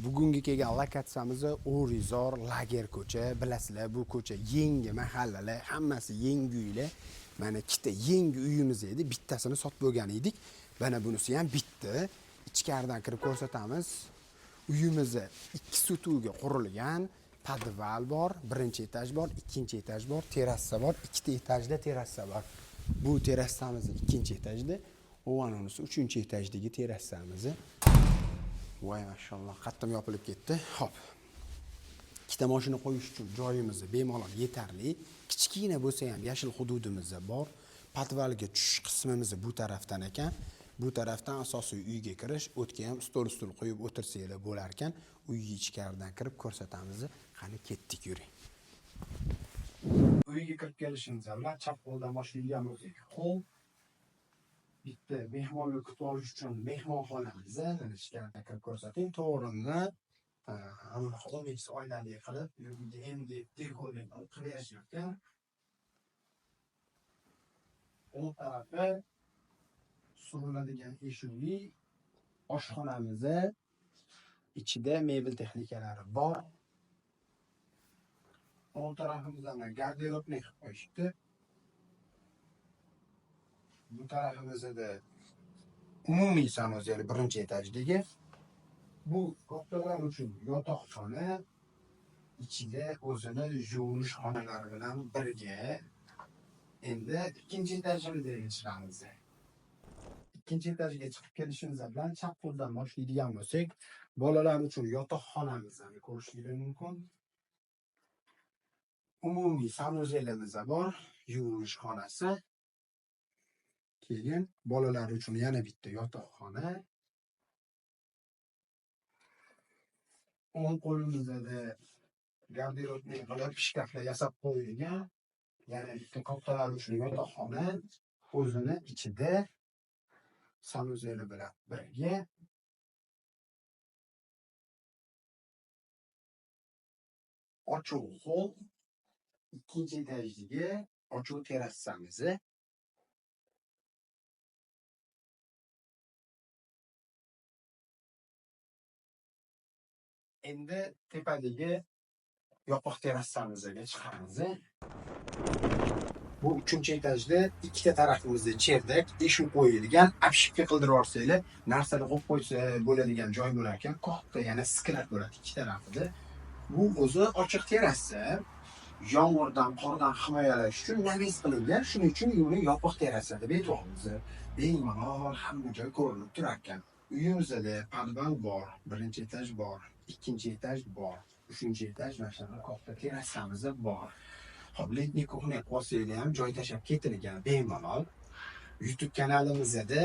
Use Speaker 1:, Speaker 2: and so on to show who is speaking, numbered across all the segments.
Speaker 1: Bugungi kelgan lokatsiyamiz O'rizor Lager ko'cha. Bilasizlar, bu ko'cha yangi mahallalar, hammasi yangi uylar. Mana ikkita yangi uyimiz edi, bittasini sotib bo'lgan edik. Mana bunisi ham bitti. Ichkaridan kirib ko'rsatamiz. Uyimiz 2 stulga qurilgan, podval bor, birinchi etaj bor, ikkinchi etaj bor, terrasa bor, ikkita etajda terrasa bor. Bu terrasamiz ikkinchi etajda, o'g'animiz 3-etajdagi terrasamiz. Voy mashalloh, qattim yopilib ketdi. Hop. Ikkita mashina qo'yish uchun joyimiz bemalol yetarli. Kichkina bo'lsa ham yashil hududimiz bor. Podvalga tushish qismimiz bu tarafdan ekan. Bu tarafdan asosiy uyga kirish, o'tga ham stul qo'yib o'tirsanglar bo'lar ekan. Uyga ichkaridan kirib ko'rsatamiz. Qani ketdik, yuring. Uyga kirib kelishimiz bilan chap qo'ldan boshlaydigan bo'lsak, hol bitta mehmonga kutib olish uchun mehmonxonamizni ichkaridan kirib ko'rsating. To'g'rini xonamiz oilali qilib, uyga endi dekorni qilib yashayotgan. O'ng tarafi suriladigan eshikli oshxonamiz, ichida mebel texnikalari bor. O'ng tarafimizdan garderobni qilib qo'yishdi. Bu tarafimizda umumiy sanuzel birinchi etajdagi. Bu kattalar uchun yotoqxona, ichida o'zini yuvinish xonalari bilan birga. Endi ikkinchi etajimizga chiqamiz. Ikkinchi etajga chiqib kelishimiz bilan chap qo'ldan boshlaydigan bo'lsak, bolalar uchun yotoqxonamizni ko'rishingiz mumkin. Umumiy sanuzelimiz bor, yuvinish xonasi. Keyin bolalar uchun yana bitta yotoqxona. O'ng qo'limizda garderobni qilib shkaflar yasab qo'yilgan. Yana bitta kattalar uchun yotoqxona, o'zini ichida sanuzeli bilan birga. Ochuv hol, ikkinchi etajdagi ochuv terrasamiz. Endi tepadagi yopiq terrasamizga chiqamiz. Bu 3-etajda ikkita tarafimizda cherdak, eshik qo'yilgan, apshikka qildirib olsanglar, narsani qo'yib qo'ysa bo'ladigan joy bo'lar ekan. Katta yana sklat bo'ladi ikki tarafida. Bu o'zi ochiq terrasa, yomg'irdan, qordan himoyalash uchun navis qilingan. Shuning uchun uni yopiq terrasa deb aytamiz. Bemalol hamma joy ko'rinib turar ekan. Uyimizda podval bor, birinchi etaj bor, ikkinchi etaj bor, uchinchi etaj mana katta terrasamiz bor. Hop, letniy kuxnya qolsanglar ham joy tashab ketilgan bemalol. YouTube kanalimizda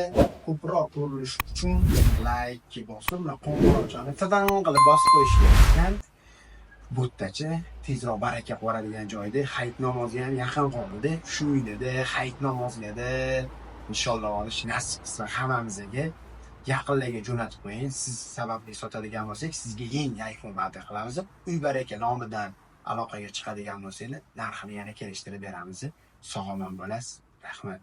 Speaker 1: ko'proq ko'rilish uchun like bosib, qo'ng'iroqchani tadan qilib bosib qo'yish kerak. Bu yerdacha tezroq baraka qoradigan joyda hayit namoziga ham yaqin qoldi. Shu uyda hayit namoziga inshaalloh olish nasib qilsa hammamizga yaqinlarga jo'natib qo'ying. Siz sababli sotadigan bo'lsak, sizga yangi iPhone va'da qilamiz. Uy baraka nomidan aloqaga chiqadigan bo'lsangiz, narxini yana kelishtirib beramiz. Sog' omon bo'lasiz. Rahmat.